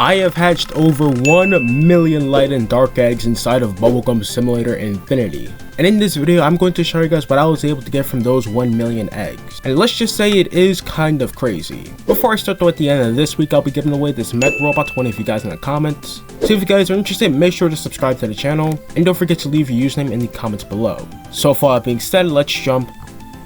I have hatched over 1 million light and dark eggs inside of Bubblegum Simulator Infinity. And in this video, I'm going to show you guys what I was able to get from those 1 million eggs. And let's just say it is kind of crazy. Before I start though, at the end of this week, I'll be giving away this mech robot 20 of you guys in the comments. So if you guys are interested, make sure to subscribe to the channel. And don't forget to leave your username in the comments below. So far being said, let's jump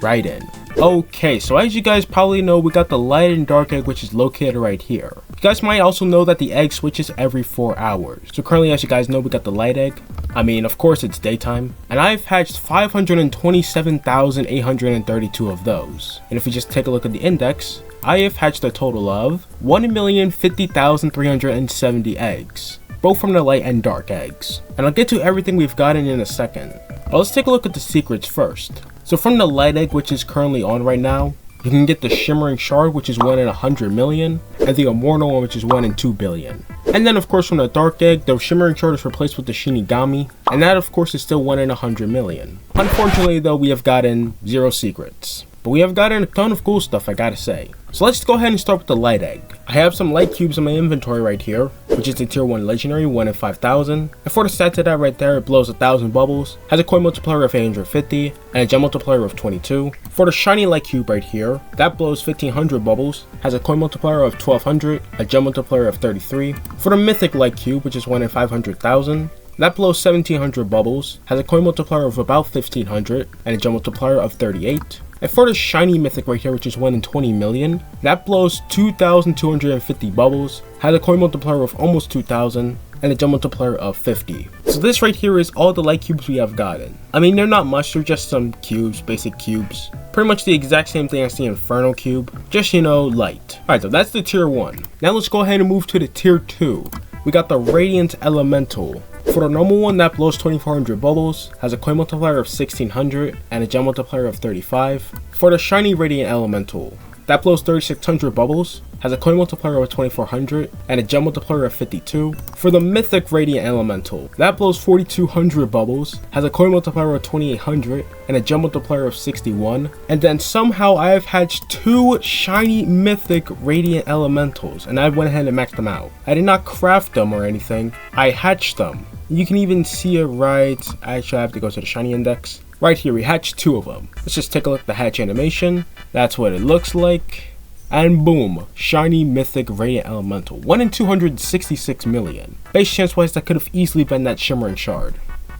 right in. Okay, so as you guys probably know, we got the light and dark egg, which is located right here. You guys might also know that the egg switches every 4 hours. So currently, as you guys know, we got the light egg. I mean, of course it's daytime. And I've hatched 527,832 of those. And if we just take a look at the index, I have hatched a total of 1,050,370 eggs, both from the light and dark eggs. And I'll get to everything we've gotten in a second. But let's take a look at the secrets first. So from the light egg, which is currently on right now, you can get the shimmering shard, which is 1 in 100 million, and the immortal one, which is 1 in 2 billion. And then of course from the dark egg, the shimmering shard is replaced with the Shinigami, and that of course is still 1 in 100 million. Unfortunately though, we have gotten 0 secrets. But we have gotten a ton of cool stuff, I gotta say. So let's go ahead and start with the light egg. I have some light cubes in my inventory right here, which is the tier 1 legendary, 1 in 5,000. And for the stats of that right there, it blows 1,000 bubbles, has a coin multiplier of 850, and a gem multiplier of 22. For the shiny light cube right here, that blows 1,500 bubbles, has a coin multiplier of 1,200, a gem multiplier of 33. For the mythic light cube, which is 1 in 500,000, that blows 1,700 bubbles, has a coin multiplier of about 1,500, and a gem multiplier of 38. And for the shiny mythic right here, which is 1 in 20 million, that blows 2,250 bubbles, has a coin multiplier of almost 2,000, and a gem multiplier of 50. So this right here is all the light cubes we have gotten. I mean, they're not much, they're just some cubes, basic cubes. Pretty much the exact same thing as the Inferno cube, just, you know, light. Alright, so that's the tier 1. Now let's go ahead and move to the tier 2. We got the Radiant Elemental. For the normal one, that blows 2,400 bubbles, has a coin multiplier of 1,600, and a gem multiplier of 35. For the shiny Radiant Elemental, that blows 3,600 bubbles, has a coin multiplier of 2,400, and a gem multiplier of 52. For the mythic Radiant Elemental, that blows 4,200 bubbles, has a coin multiplier of 2,800, and a gem multiplier of 61. And then somehow I have hatched 2 shiny mythic Radiant Elementals, and I went ahead and maxed them out. I did not craft them or anything, I hatched them. You can even see it right, actually I have to go to the shiny index. Right here, we hatched 2 of them. Let's just take a look at the hatch animation. That's what it looks like. And boom, shiny mythic Radiant Elemental. 1 in 266 million. Base chance wise, that could have easily been that shimmering shard.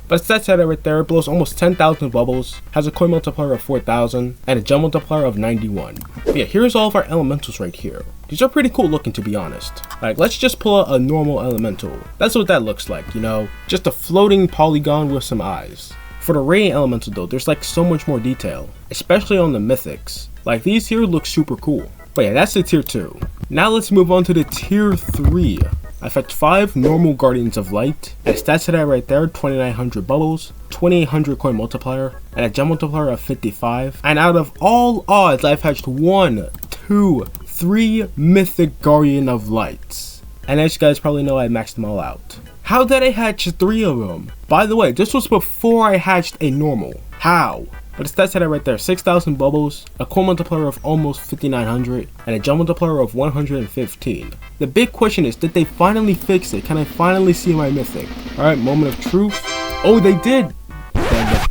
But stats at it right there, it blows almost 10,000 bubbles, has a coin multiplier of 4,000, and a gem multiplier of 91. But yeah, here's all of our elementals right here. These are pretty cool looking, to be honest. Like, let's just pull out a normal elemental. That's what that looks like, you know? Just a floating polygon with some eyes. For the Radiant Elemental though, there's like so much more detail, especially on the mythics. Like, these here look super cool. But yeah, that's the tier 2. Now let's move on to the tier 3. I've had 5 normal Guardians of Light, and stats to that right there, 2,900 bubbles, 2,800 coin multiplier, and a gem multiplier of 55. And out of all odds, I've hatched 1, 2, 3 mythic Guardian of Lights. And as you guys probably know, I maxed them all out. How did I hatch 3 of them? By the way, this was before I hatched a normal. How? But the stats to that right there, 6,000 bubbles, a coin multiplier of almost 5,900, and a gem multiplier of 115. The big question is, did they finally fix it? Can I finally see my mythic? Alright, moment of truth. Oh, they did!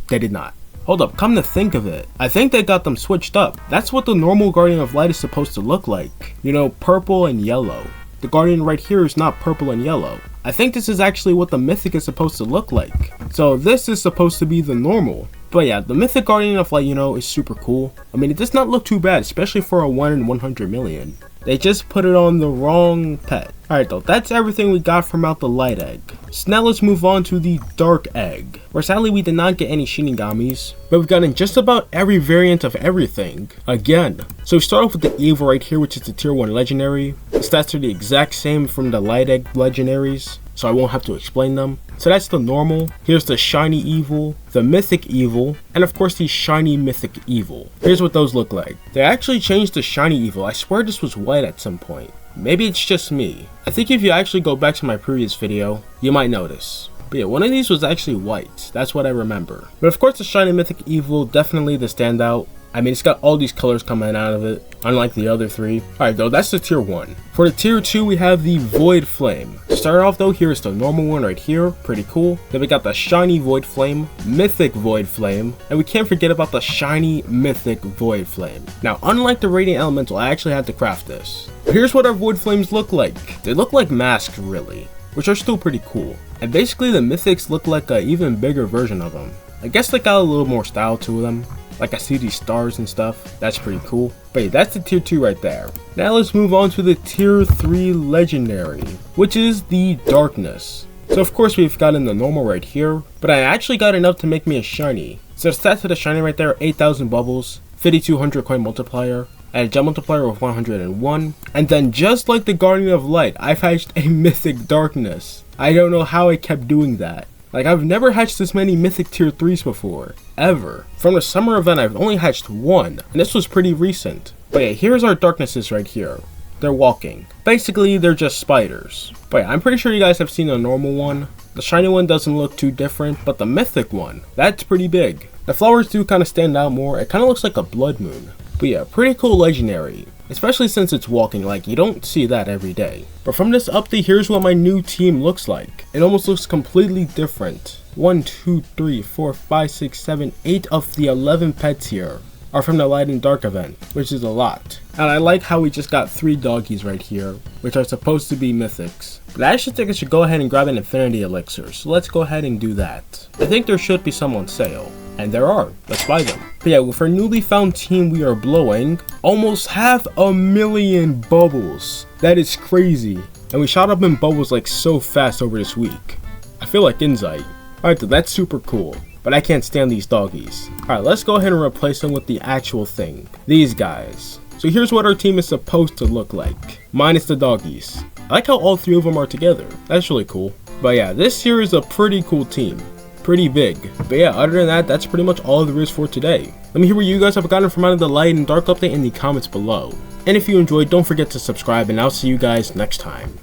They did not. Hold up, come to think of it, I think they got them switched up. That's what the normal Guardian of Light is supposed to look like. You know, purple and yellow. The Guardian right here is not purple and yellow. I think this is actually what the mythic is supposed to look like. So this is supposed to be the normal. But yeah, the mythic Guardian of Light, you know, is super cool. I mean, it does not look too bad, especially for a 1 in 100 million. They just put it on the wrong pet. Alright though, that's everything we got from out the light egg. So now let's move on to the dark egg, where sadly we did not get any Shinigamis, but we've gotten just about every variant of everything, again. So we start off with the evil right here, which is the tier 1 legendary. The stats are the exact same from the light egg legendaries, so I won't have to explain them. So that's the normal, here's the shiny evil, the mythic evil, and of course the shiny mythic evil. Here's what those look like. They actually changed the shiny evil, I swear this was white at some point. Maybe it's just me. I think if you actually go back to my previous video, you might notice. But yeah, one of these was actually white, that's what I remember. But of course the shiny mythic evil, definitely the standout. I mean, it's got all these colors coming out of it, unlike the other 3. Alright though, that's the tier 1. For the tier 2, we have the Void Flame. To start off though, here's the normal one right here, pretty cool. Then we got the shiny Void Flame, Mythic Void Flame, and we can't forget about the shiny Mythic Void Flame. Now, unlike the Radiant Elemental, I actually had to craft this. But here's what our Void Flames look like. They look like masks, really, which are still pretty cool. And basically the Mythics look like an even bigger version of them. I guess they got a little more style to them. Like I see these stars and stuff. That's pretty cool. But yeah, that's the tier 2 right there. Now let's move on to the tier 3 legendary, which is the Darkness. So of course we've gotten the normal right here, but I actually got enough to make me a shiny. So the stats to the shiny right there, 8,000 bubbles, 5,200 coin multiplier, and a gem multiplier of 101. And then just like the Guardian of Light, I've hatched a Mythic Darkness. I don't know how I kept doing that. Like, I've never hatched this many Mythic tier 3s before, ever. From the summer event, I've only hatched 1, and this was pretty recent. But yeah, here's our Darknesses right here. They're walking. Basically, they're just spiders. But yeah, I'm pretty sure you guys have seen the normal one. The shiny one doesn't look too different, but the Mythic one, that's pretty big. The flowers do kind of stand out more. It kind of looks like a blood moon. But yeah, pretty cool legendary. Especially since it's walking, like you don't see that every day. But from this update, here's what my new team looks like. It almost looks completely different. 1, 2, 3, 4, 5, 6, 7, 8 of the 11 pets here are from the Light and Dark event, which is a lot. And I like how we just got 3 doggies right here, which are supposed to be mythics. But I actually think I should go ahead and grab an infinity elixir, so let's go ahead and do that. I think there should be some on sale. And there are. Let's buy them. But yeah, with our newly found team, we are blowing almost 500,000 bubbles. That is crazy. And we shot up in bubbles like so fast over this week. I feel like Insight. Alright, that's super cool. But I can't stand these doggies. Alright, let's go ahead and replace them with the actual thing. These guys. So here's what our team is supposed to look like. Minus the doggies. I like how all 3 of them are together. That's really cool. But yeah, this here is a pretty cool team. Pretty big. But yeah, other than that, that's pretty much all there is for today. Let me hear what you guys have gotten from out of the Light and Dark update in the comments below. And if you enjoyed, don't forget to subscribe, and I'll see you guys next time.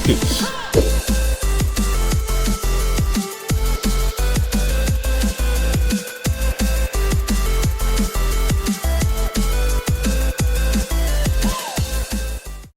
Peace.